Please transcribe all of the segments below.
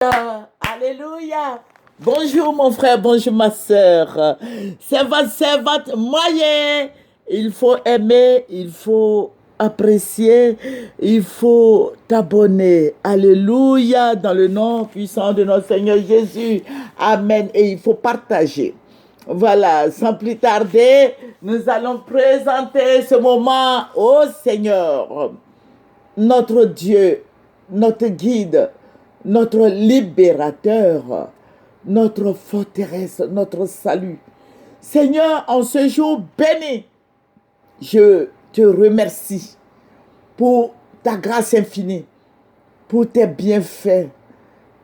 Alléluia. Bonjour mon frère, bonjour ma soeur. C'est votre moyen. Il faut aimer, il faut apprécier, il faut t'abonner. Alléluia, dans le nom puissant de notre Seigneur Jésus. Amen. Et il faut partager. Voilà, sans plus tarder, nous allons présenter ce moment au Seigneur, notre Dieu, notre guide, notre libérateur, notre forteresse, notre salut. Seigneur, en ce jour béni, je te remercie pour ta grâce infinie, pour tes bienfaits.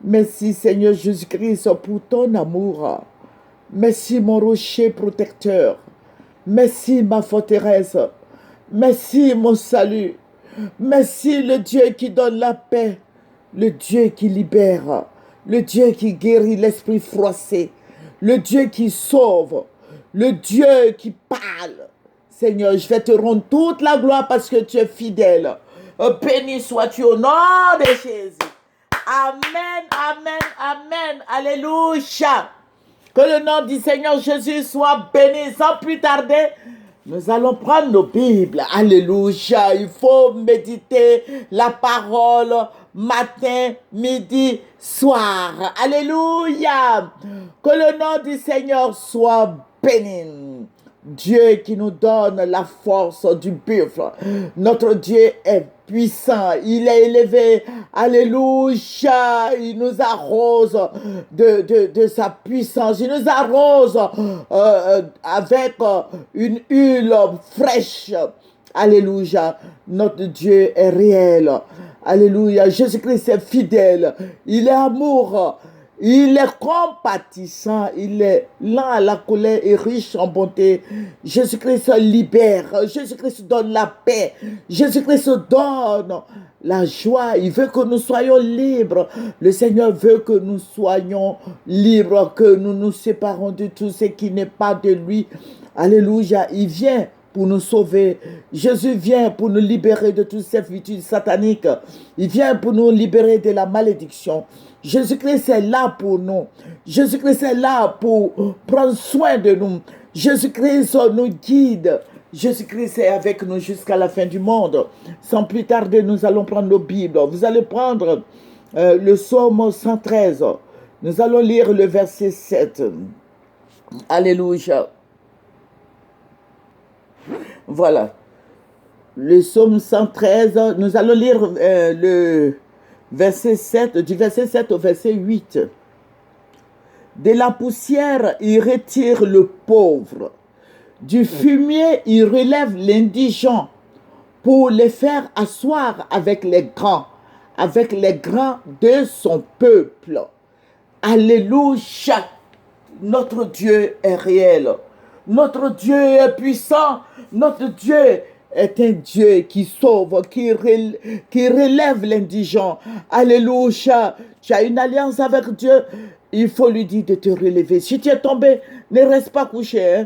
Merci Seigneur Jésus-Christ pour ton amour. Merci mon rocher protecteur. Merci ma forteresse. Merci mon salut. Merci le Dieu qui donne la paix. Le Dieu qui libère. Le Dieu qui guérit l'esprit froissé. Le Dieu qui sauve. Le Dieu qui parle. Seigneur, je vais te rendre toute la gloire parce que tu es fidèle. Béni sois-tu au nom de Jésus. Amen, amen, amen. Alléluia. Que le nom du Seigneur Jésus soit béni. Sans plus tarder, nous allons prendre nos Bibles. Alléluia. Il faut méditer la parole matin, midi, soir. Alléluia. Que le nom du Seigneur soit béni. Dieu qui nous donne la force du buffle. Notre Dieu est puissant. Il est élevé. Alléluia. Il nous arrose de sa puissance. Il nous arrose avec une huile fraîche. Alléluia. Notre Dieu est réel. Alléluia. Jésus-Christ est fidèle. Il est amour. Il est compatissant, il est lent à la colère et riche en bonté. Jésus-Christ libère, Jésus-Christ donne la paix, Jésus-Christ donne la joie. Il veut que nous soyons libres. Le Seigneur veut que nous soyons libres, que nous nous séparons de tout ce qui n'est pas de lui. Alléluia, il vient pour nous sauver. Jésus vient pour nous libérer de toutes ces virtudes sataniques. Il vient pour nous libérer de la malédiction. Jésus-Christ est là pour nous. Jésus-Christ est là pour prendre soin de nous. Jésus-Christ nous guide. Jésus-Christ est avec nous jusqu'à la fin du monde. Sans plus tarder, nous allons prendre nos Bibles. Vous allez prendre le psaume 113. Nous allons lire le verset 7. Alléluia. Voilà. Le psaume 113, nous allons lire le verset 7, du verset 7 au verset 8. De la poussière, il retire le pauvre. Du fumier, il relève l'indigent pour les faire asseoir avec les grands de son peuple. Alléluia. Notre Dieu est réel. Notre Dieu est puissant. Notre Dieu est un Dieu qui sauve, qui relève l'indigent. Alléluia. Tu as une alliance avec Dieu. Il faut lui dire de te relever. Si tu es tombé, ne reste pas couché.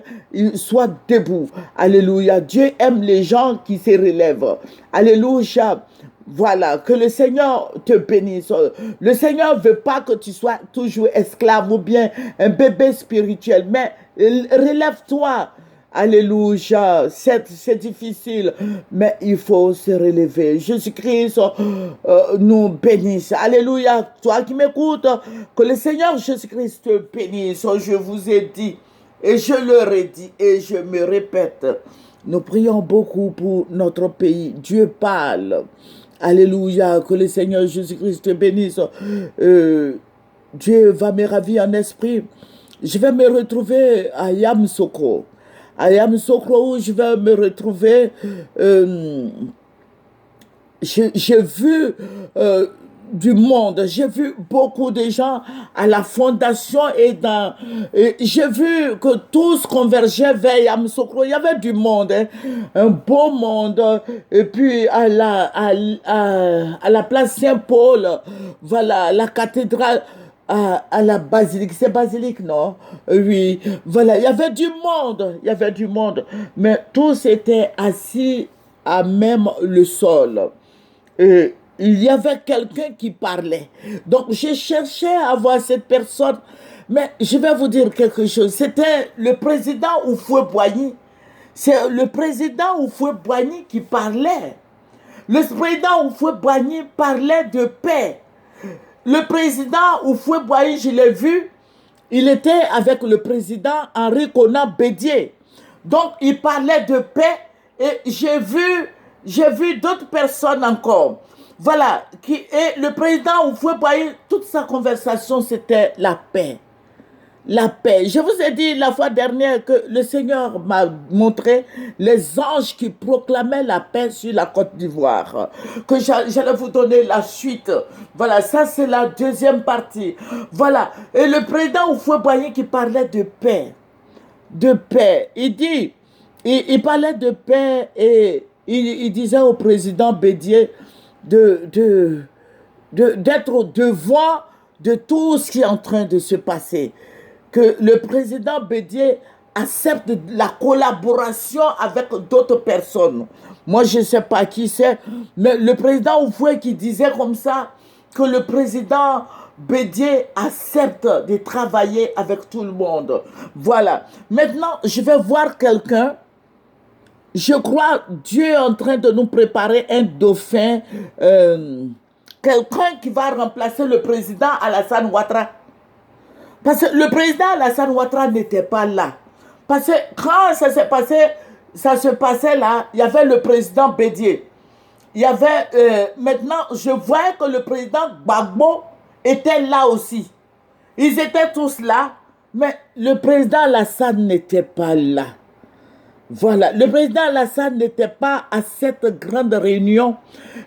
Sois debout. Alléluia. Dieu aime les gens qui se relèvent. Alléluia. Voilà, que le Seigneur te bénisse. Le Seigneur ne veut pas que tu sois toujours esclave ou bien un bébé spirituel, mais relève-toi. Alléluia, c'est difficile, mais il faut se relever. Jésus-Christ nous bénisse. Alléluia, toi qui m'écoutes, que le Seigneur Jésus-Christ te bénisse. Je vous ai dit, et je le redis, et je me répète, nous prions beaucoup pour notre pays. Dieu parle. Alléluia, que le Seigneur Jésus-Christ te bénisse. Dieu va me ravir en esprit. Je vais me retrouver à Yamoussoukro. À Yamoussoukro, où je vais me retrouver. J'ai vu du monde, j'ai vu beaucoup de gens à la fondation et j'ai vu que tous convergeaient vers Yamoussoukro. Il y avait du monde, hein, un beau monde. Et puis à la place Saint-Paul, voilà, la cathédrale. À la basilique, c'est basilique, non? Oui, voilà, il y avait du monde, mais tous étaient assis à même le sol. Et il y avait quelqu'un qui parlait. Donc, j'ai cherché à voir cette personne. Mais je vais vous dire quelque chose. C'était le président Houphouët-Boigny. C'est le président Houphouët-Boigny qui parlait. Le président Houphouët-Boigny parlait de paix. Le président Houphouët-Boigny, je l'ai vu, il était avec le président Henri Konan Bédié. Donc, il parlait de paix et j'ai vu d'autres personnes encore. Voilà. Et le président Houphouët-Boigny, toute sa conversation, c'était la paix. La paix. Je vous ai dit la fois dernière que le Seigneur m'a montré les anges qui proclamaient la paix sur la Côte d'Ivoire. Que j'allais vous donner la suite. Voilà, ça c'est la deuxième partie. Voilà. Et le président Houphouët-Boigny qui parlait de paix. De paix. Il parlait de paix et il disait au président Bédié d'être devant de tout ce qui est en train de se passer. Que le président Bédié accepte la collaboration avec d'autres personnes. Moi, je ne sais pas qui c'est, mais le président Houphouët qui disait comme ça que le président Bédié accepte de travailler avec tout le monde. Voilà. Maintenant, je vais voir quelqu'un. Je crois Dieu est en train de nous préparer un dauphin, quelqu'un qui va remplacer le président Alassane Ouattara. Parce que le président Alassane Ouattara n'était pas là. Parce que quand ça se passait là, il y avait le président Bédié. Il y avait, maintenant, je voyais que le président Gbagbo était là aussi. Ils étaient tous là, mais le président Alassane n'était pas là. Voilà, le président Alassane n'était pas à cette grande réunion.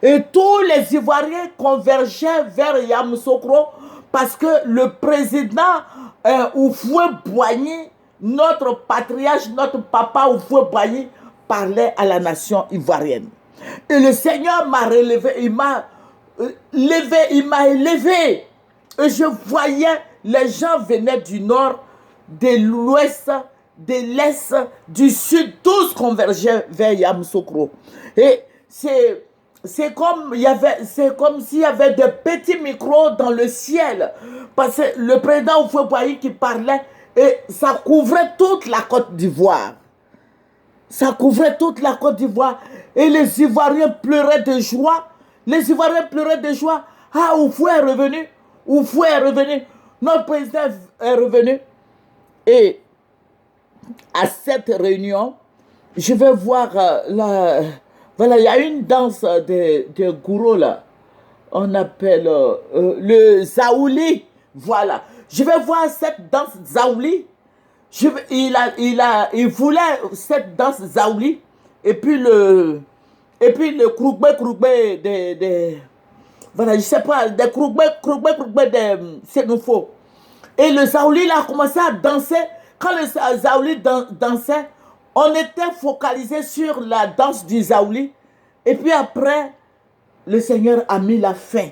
Et tous les Ivoiriens convergeaient vers Yamoussoukro parce que le président Houphouët-Boigny, notre patriarche, notre papa Houphouët-Boigny, parlait à la nation ivoirienne. Et le Seigneur m'a relevé, il m'a élevé. Et je voyais, les gens venaient du nord, de l'ouest, de l'est, du sud, tous convergeaient vers Yamoussoukro. Et c'est comme s'il y avait des petits micros dans le ciel. Parce que le président Houphouët-Boigny qui parlait, et ça couvrait toute la Côte d'Ivoire. Ça couvrait toute la Côte d'Ivoire. Et les Ivoiriens pleuraient de joie. Les Ivoiriens pleuraient de joie. Ah, Houphouët est revenu. Houphouët est revenu. Notre président est revenu. Et à cette réunion, je vais voir voilà, il y a une danse de gourou là. On appelle le Zaouli. Voilà. Je vais voir cette danse Zaouli. Il voulait cette danse Zaouli. Et puis le Krougbe voilà, je sais pas, des Krougbe de Sénoufo. Et le Zaouli a commencé à danser. Quand le Zaouli dansait, on était focalisé sur la danse du Zaouli. Et puis après, le Seigneur a mis la fin.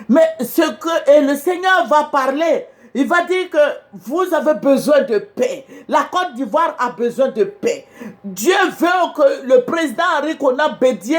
Mais le Seigneur va parler. Il va dire que vous avez besoin de paix. La Côte d'Ivoire a besoin de paix. Dieu veut que le président Henri Konan Bédié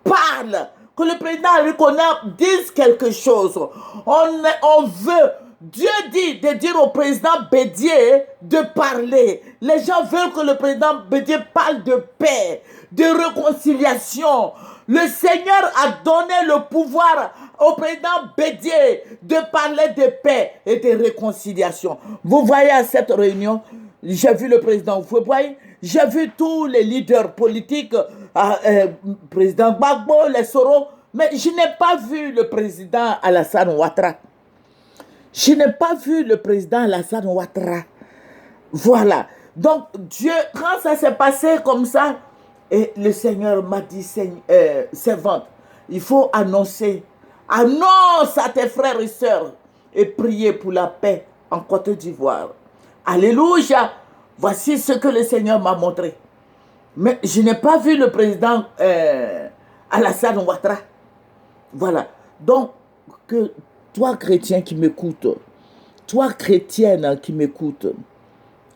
parle. Que le président Henri Konan dise quelque chose. On veut... Dieu dit de dire au président Bédié de parler. Les gens veulent que le président Bédié parle de paix, de réconciliation. Le Seigneur a donné le pouvoir au président Bédié de parler de paix et de réconciliation. Vous voyez à cette réunion, j'ai vu le président Houphouët-Boigny, j'ai vu tous les leaders politiques, président Gbagbo, les Soro, mais je n'ai pas vu le président Alassane Ouattara. Je n'ai pas vu le président Alassane Ouattara. Voilà. Donc, Dieu, quand ça s'est passé comme ça, et le Seigneur m'a dit, servante, il faut annoncer. Annonce à tes frères et sœurs et prier pour la paix en Côte d'Ivoire. Alléluia. Voici ce que le Seigneur m'a montré. Mais je n'ai pas vu le président Alassane Ouattara. Voilà. Donc, que toi, chrétien qui m'écoute, toi, chrétienne qui m'écoute,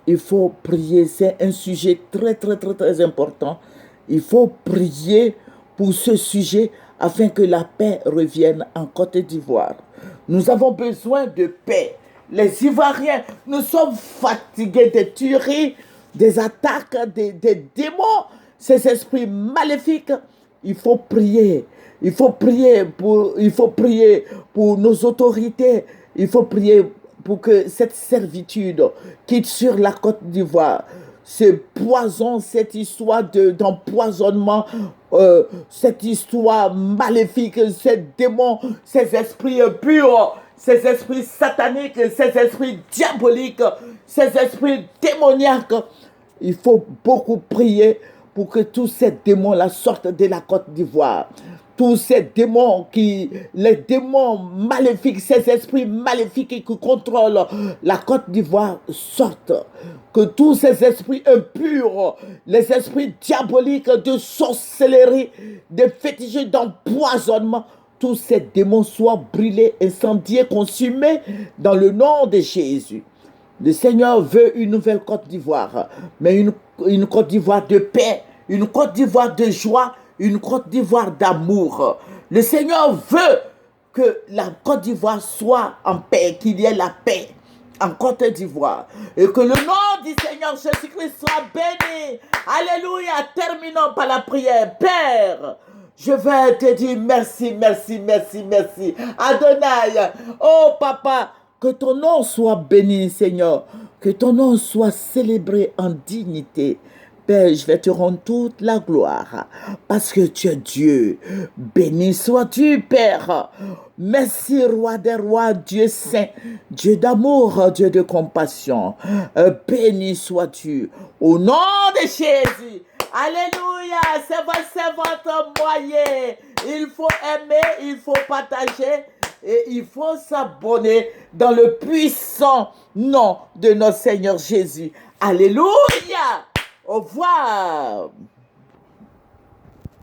il faut prier. C'est un sujet très, très, très, très important. Il faut prier pour ce sujet afin que la paix revienne en Côte d'Ivoire. Nous avons besoin de paix. Les Ivoiriens, nous sommes fatigués des tueries, des attaques, des démons, ces esprits maléfiques. Il faut prier. Il faut prier pour nos autorités. Il faut prier pour que cette servitude quitte sur la Côte d'Ivoire. Ce poison, cette histoire d'empoisonnement, cette histoire maléfique, ces démons, ces esprits impurs, ces esprits sataniques, ces esprits diaboliques, ces esprits démoniaques. Il faut beaucoup prier pour que tous ces démons-là sortent de la Côte d'Ivoire. Tous ces démons les démons maléfiques, ces esprits maléfiques qui contrôlent la Côte d'Ivoire sortent. Que tous ces esprits impurs, les esprits diaboliques de sorcellerie, de fétiches, d'empoisonnement, tous ces démons soient brûlés, incendiés, consumés dans le nom de Jésus. Le Seigneur veut une nouvelle Côte d'Ivoire, mais une Côte d'Ivoire de paix, une Côte d'Ivoire de joie, une Côte d'Ivoire d'amour. Le Seigneur veut que la Côte d'Ivoire soit en paix, qu'il y ait la paix en Côte d'Ivoire. Et que le nom du Seigneur Jésus-Christ soit béni. Alléluia. Terminons par la prière. Père, je vais te dire merci, merci, merci, merci. Adonai, oh papa, que ton nom soit béni, Seigneur. Que ton nom soit célébré en dignité. Père, je vais te rendre toute la gloire parce que tu es Dieu. Béni sois-tu, Père. Merci, Roi des rois, Dieu saint, Dieu d'amour, Dieu de compassion. Béni sois-tu. Au nom de Jésus. Alléluia. C'est votre moyen. Il faut aimer, il faut partager. Et il faut s'abonner dans le puissant nom de notre Seigneur Jésus. Alléluia. Au revoir.